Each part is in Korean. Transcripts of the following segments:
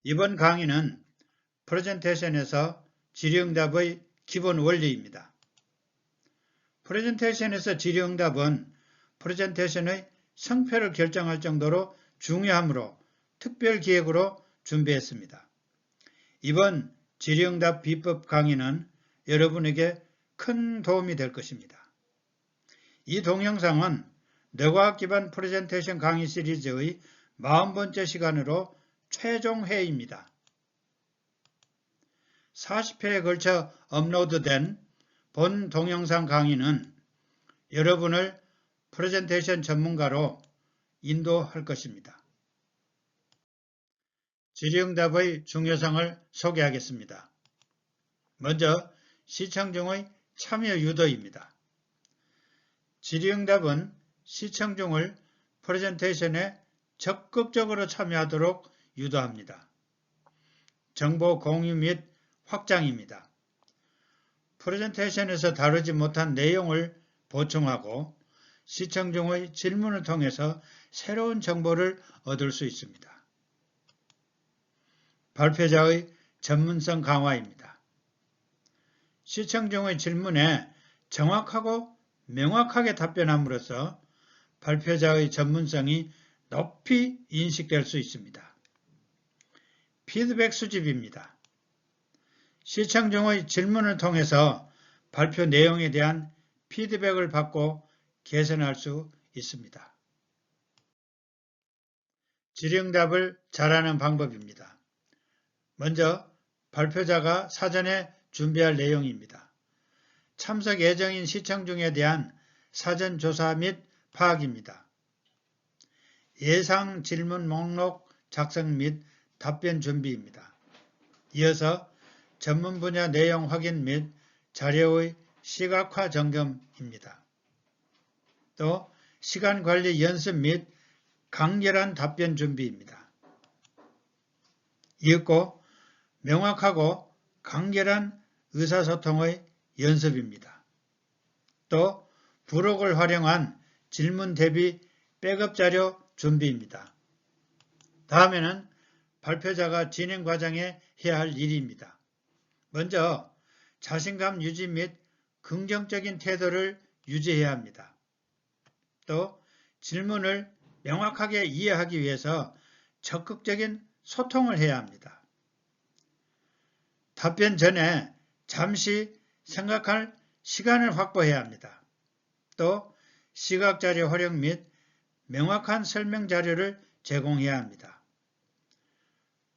이번 강의는 프레젠테이션에서 질의응답의 기본 원리입니다. 프레젠테이션에서 질의응답은 프레젠테이션의 성패를 결정할 정도로 중요하므로 특별기획으로 준비했습니다. 이번 질의응답 비법 강의는 여러분에게 큰 도움이 될 것입니다. 이 동영상은 뇌과학 기반 프레젠테이션 강의 시리즈의 40번째 시간으로 최종 회입니다. 40회에 걸쳐 업로드된 본 동영상 강의는 여러분을 프레젠테이션 전문가로 인도할 것입니다. 질의응답의 중요성을 소개하겠습니다. 먼저 시청 중의 참여 유도입니다. 질의응답은 시청 중을 프레젠테이션에 적극적으로 참여하도록 유도합니다. 정보 공유 및 확장입니다. 프레젠테이션에서 다루지 못한 내용을 보충하고 시청 중의 질문을 통해서 새로운 정보를 얻을 수 있습니다. 발표자의 전문성 강화입니다. 시청 중의 질문에 정확하고 명확하게 답변함으로써 발표자의 전문성이 높이 인식될 수 있습니다. 피드백 수집입니다. 시청 중의 질문을 통해서 발표 내용에 대한 피드백을 받고 개선할 수 있습니다. 질의응답을 잘하는 방법입니다. 먼저 발표자가 사전에 준비할 내용입니다. 참석 예정인 시청 중에 대한 사전 조사 및 파악입니다. 예상 질문 목록 작성 및 답변 준비입니다. 이어서 전문 분야 내용 확인 및 자료의 시각화 점검입니다. 또 시간 관리 연습 및 간결한 답변 준비입니다. 이윽고 명확하고 간결한 의사소통의 연습입니다. 또 부록을 활용한 질문 대비 백업 자료 준비입니다. 다음에는 발표자가 진행 과정에 해야 할 일입니다. 먼저 자신감 유지 및 긍정적인 태도를 유지해야 합니다. 또 질문을 명확하게 이해하기 위해서 적극적인 소통을 해야 합니다. 답변 전에 잠시 생각할 시간을 확보해야 합니다. 또 시각자료 활용 및 명확한 설명 자료를 제공해야 합니다.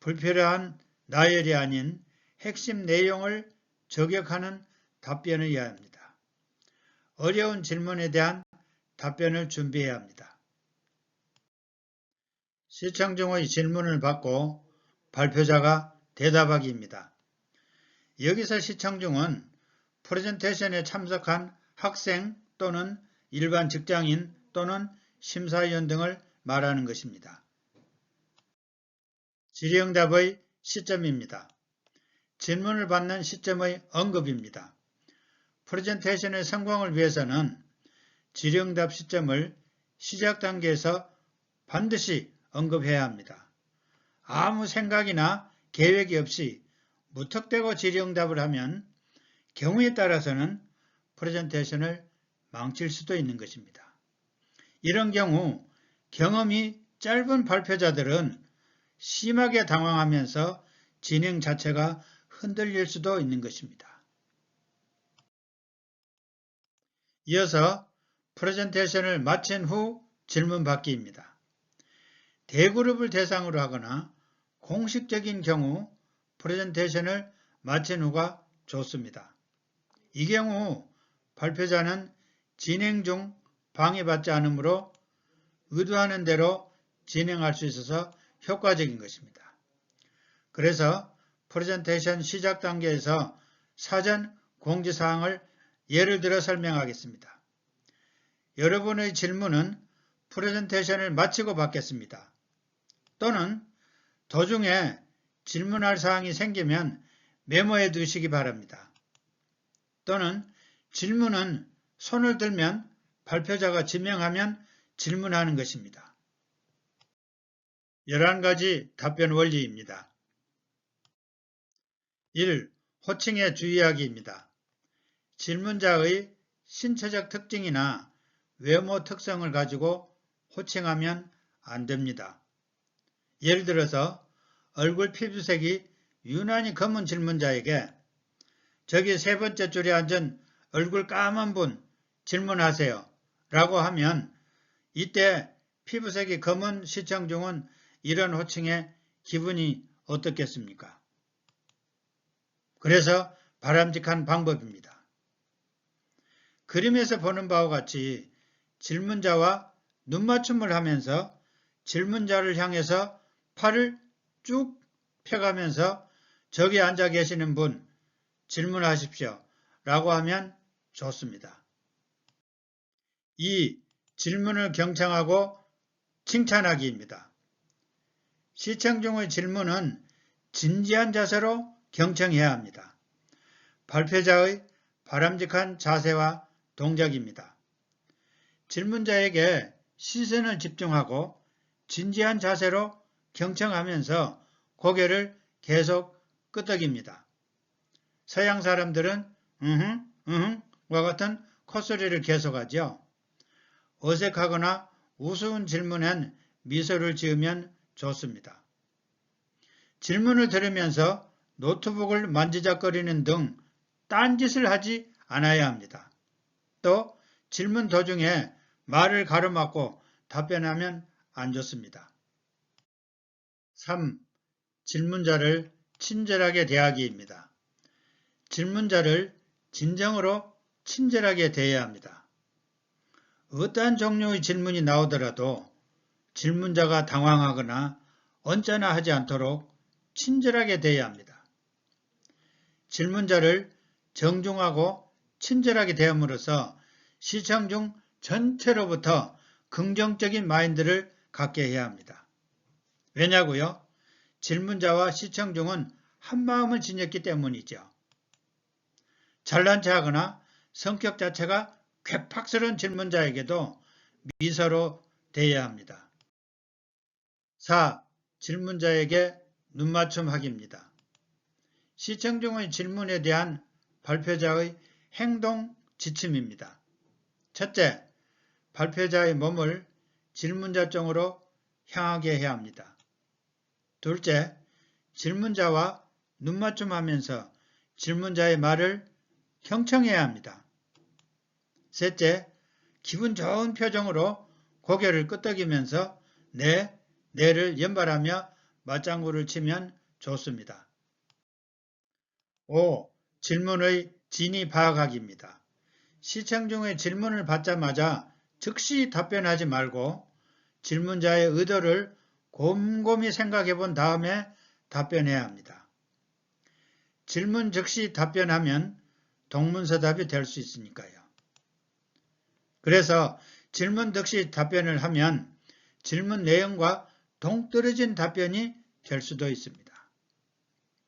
불필요한 나열이 아닌 핵심 내용을 저격하는 답변을 해야 합니다. 어려운 질문에 대한 답변을 준비해야 합니다. 시청 중의 질문을 받고 발표자가 대답하기입니다. 여기서 시청 중은 프레젠테이션에 참석한 학생 또는 일반 직장인 또는 심사위원 등을 말하는 것입니다. 질의응답의 시점입니다. 질문을 받는 시점의 언급입니다. 프레젠테이션의 성공을 위해서는 질의응답 시점을 시작 단계에서 반드시 언급해야 합니다. 아무 생각이나 계획이 없이 무턱대고 질의응답을 하면 경우에 따라서는 프레젠테이션을 망칠 수도 있는 것입니다. 이런 경우 경험이 짧은 발표자들은 심하게 당황하면서 진행 자체가 흔들릴 수도 있는 것입니다. 이어서 프레젠테이션을 마친 후 질문 받기입니다. 대그룹을 대상으로 하거나 공식적인 경우 프레젠테이션을 마친 후가 좋습니다. 이 경우 발표자는 진행 중 방해받지 않으므로 의도하는 대로 진행할 수 있어서 효과적인 것입니다. 그래서 프레젠테이션 시작 단계에서 사전 공지사항을 예를 들어 설명하겠습니다. 여러분의 질문은 프레젠테이션을 마치고 받겠습니다. 또는 도중에 질문할 사항이 생기면 메모해 두시기 바랍니다. 또는 질문은 손을 들면 발표자가 지명하면 질문하는 것입니다. 11가지 답변 원리입니다. 1. 호칭에 주의하기입니다. 질문자의 신체적 특징이나 외모 특성을 가지고 호칭하면 안 됩니다. 예를 들어서 얼굴 피부색이 유난히 검은 질문자에게 저기 세 번째 줄에 앉은 얼굴 까만 분 질문하세요 라고 하면 이때 피부색이 검은 시청중은 이런 호칭에 기분이 어떻겠습니까? 그래서 바람직한 방법입니다. 그림에서 보는 바와 같이 질문자와 눈맞춤을 하면서 질문자를 향해서 팔을 쭉 펴가면서 저기 앉아 계시는 분 질문하십시오 라고 하면 좋습니다. 2. 질문을 경청하고 칭찬하기입니다. 시청중의 질문은 진지한 자세로 경청해야 합니다. 발표자의 바람직한 자세와 동작입니다. 질문자에게 시선을 집중하고 진지한 자세로 경청하면서 고개를 계속 끄덕입니다. 서양 사람들은 와 같은 콧소리를 계속하죠. 어색하거나 우스운 질문엔 미소를 지으면 좋습니다. 질문을 들으면서 노트북을 만지작거리는 등 딴짓을 하지 않아야 합니다. 또 질문 도중에 말을 가로막고 답변하면 안 좋습니다. 3. 질문자를 친절하게 대하기입니다. 질문자를 진정으로 친절하게 대해야 합니다. 어떠한 종류의 질문이 나오더라도 질문자가 당황하거나 언짢아하지 않도록 친절하게 대해야 합니다. 질문자를 정중하고 친절하게 대함으로써 시청중 전체로부터 긍정적인 마인드를 갖게 해야 합니다. 왜냐고요? 질문자와 시청중은 한마음을 지녔기 때문이죠. 잘난 체하거나 성격 자체가 괴팍스러운 질문자에게도 미소로 대해야 합니다. 4. 질문자에게 눈맞춤하기입니다. 시청중의 질문에 대한 발표자의 행동 지침입니다. 첫째, 발표자의 몸을 질문자 쪽으로 향하게 해야 합니다. 둘째, 질문자와 눈맞춤하면서 질문자의 말을 경청해야 합니다. 셋째, 기분 좋은 표정으로 고개를 끄덕이면서 네를 연발하며 맞장구를 치면 좋습니다. 5. 질문의 진위 파악하기입니다. 시청중의 질문을 받자마자 즉시 답변하지 말고 질문자의 의도를 곰곰이 생각해 본 다음에 답변해야 합니다. 질문 즉시 답변하면 동문서답이 될 수 있으니까요. 그래서 질문 즉시 답변을 하면 질문 내용과 동떨어진 답변이 될 수도 있습니다.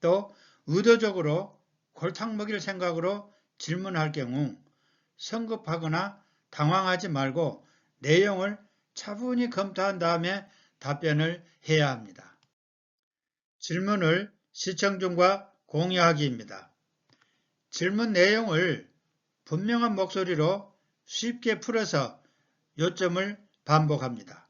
또 의도적으로 골탕 먹일 생각으로 질문할 경우 성급하거나 당황하지 말고 내용을 차분히 검토한 다음에 답변을 해야 합니다. 질문을 시청중과 공유하기입니다. 질문 내용을 분명한 목소리로 쉽게 풀어서 요점을 반복합니다.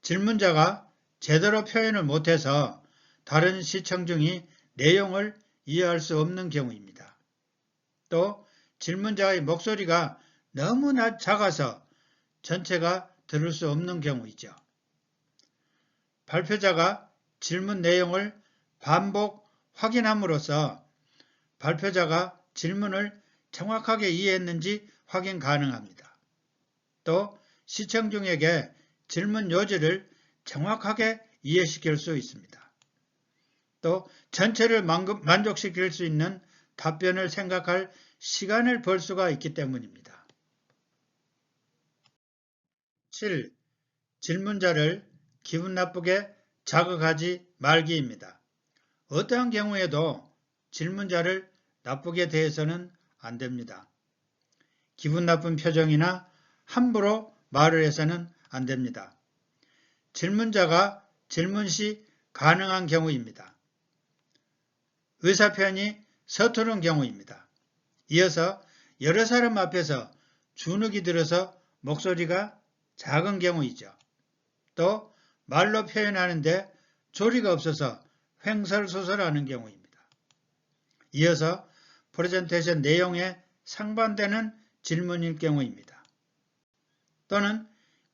질문자가 제대로 표현을 못해서 다른 시청중이 내용을 이해할 수 없는 경우입니다. 또 질문자의 목소리가 너무 작아서 전체가 들을 수 없는 경우이죠. 발표자가 질문 내용을 반복 확인함으로써 발표자가 질문을 정확하게 이해했는지 확인 가능합니다. 또 시청중에게 질문 요지를 정확하게 이해시킬 수 있습니다. 또 전체를 만족시킬 수 있는 답변을 생각할 시간을 벌 수가 있기 때문입니다. 7. 질문자를 기분 나쁘게 자극하지 말기입니다. 어떠한 경우에도 질문자를 나쁘게 대해서는 안 됩니다. 기분 나쁜 표정이나 함부로 말을 해서는 안 됩니다. 질문자가 질문 시 가능한 경우입니다. 의사표현이 서투른 경우입니다. 이어서 여러 사람 앞에서 주눅이 들어서 목소리가 작은 경우이죠. 또 말로 표현하는데 조리가 없어서 횡설수설하는 경우입니다. 이어서 프레젠테이션 내용에 상반되는 질문일 경우입니다. 또는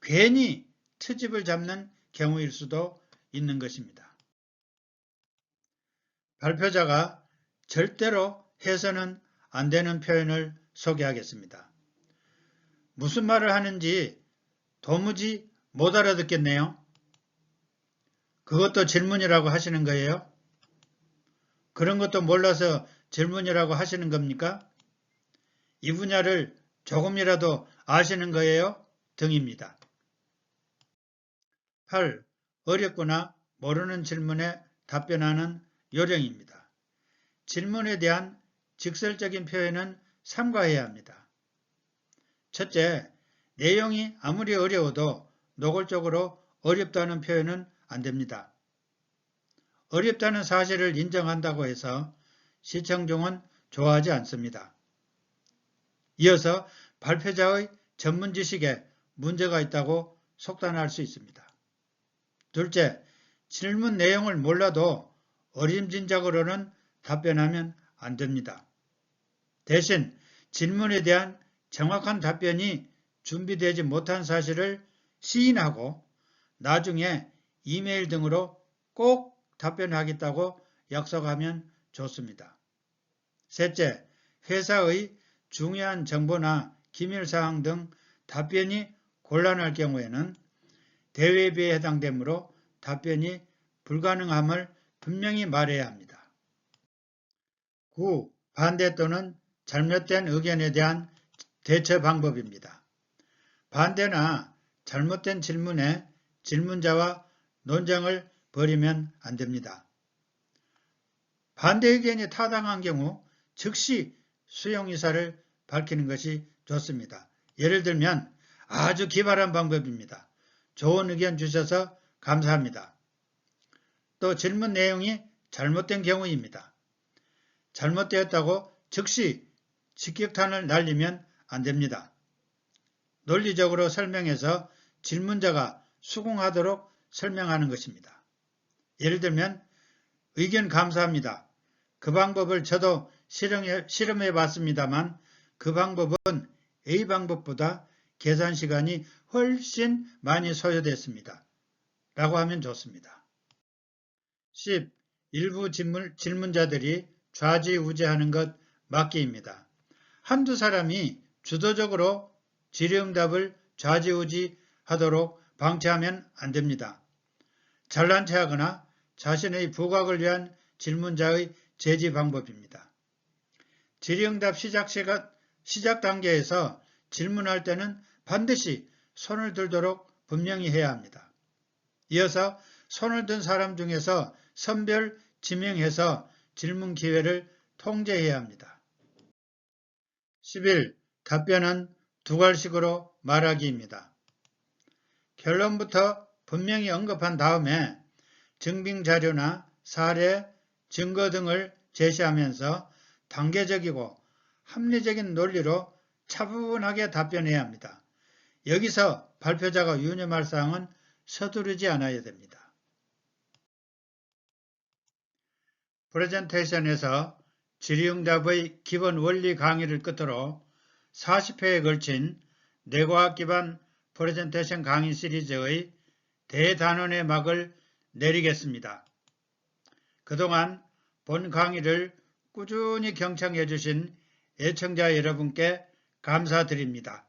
괜히 트집을 잡는 경우일 수도 있는 것입니다. 발표자가 절대로 해서는 안 되는 표현을 소개하겠습니다. 무슨 말을 하는지 도무지 못 알아듣겠네요. 그것도 질문이라고 하시는 거예요? 그런 것도 몰라서 질문이라고 하시는 겁니까? 이 분야를 조금이라도 아시는 거예요? 등입니다. 8. 어렵거나 모르는 질문에 답변하는 요령입니다. 질문에 대한 직설적인 표현은 삼가해야 합니다. 첫째, 내용이 아무리 어려워도 노골적으로 어렵다는 표현은 안 됩니다. 어렵다는 사실을 인정한다고 해서 시청중은 좋아하지 않습니다. 이어서 발표자의 전문 지식에 문제가 있다고 속단할 수 있습니다. 둘째, 질문 내용을 몰라도 어림짐작으로는 답변하면 안 됩니다. 대신 질문에 대한 정확한 답변이 준비되지 못한 사실을 시인하고 나중에 이메일 등으로 꼭 답변하겠다고 약속하면 좋습니다. 셋째, 회사의 중요한 정보나 기밀사항 등 답변이 곤란할 경우에는 대외비에 해당되므로 답변이 불가능함을 분명히 말해야 합니다. 9. 반대 또는 잘못된 의견에 대한 대처 방법입니다. 반대나 잘못된 질문에 질문자와 논쟁을 벌이면 안 됩니다. 반대 의견이 타당한 경우 즉시 수용 의사를 밝히는 것이 좋습니다. 예를 들면 아주 기발한 방법입니다. 좋은 의견 주셔서 감사합니다. 또 질문 내용이 잘못된 경우입니다. 잘못되었다고 즉시 직격탄을 날리면 안 됩니다. 논리적으로 설명해서 질문자가 수긍하도록 설명하는 것입니다. 예를 들면 의견 감사합니다. 그 방법을 저도 실험해 봤습니다만 그 방법은 A 방법보다 계산 시간이 훨씬 많이 소요됐습니다. 라고 하면 좋습니다. 10. 일부 질문자들이 좌지우지하는 것 맞기입니다. 한두 사람이 주도적으로 질의응답을 좌지우지하도록 방치하면 안 됩니다. 잘난 체하거나 자신의 부각을 위한 질문자의 제지 방법입니다. 질의응답 시작 단계에서 질문할 때는 반드시 손을 들도록 분명히 해야 합니다. 이어서 손을 든 사람 중에서 선별 지명해서 질문 기회를 통제해야 합니다. 11. 답변은 두괄식으로 말하기입니다. 결론부터 분명히 언급한 다음에 증빙자료나 사례, 증거 등을 제시하면서 단계적이고 합리적인 논리로 차분하게 답변해야 합니다. 여기서 발표자가 유념할 사항은 서두르지 않아야 됩니다. 프레젠테이션에서 질의응답의 기본 원리 강의를 끝으로 40회에 걸친 뇌과학 기반 프레젠테이션 강의 시리즈의 대단원의 막을 내리겠습니다. 그동안 본 강의를 꾸준히 경청해 주신 애청자 여러분께 감사드립니다.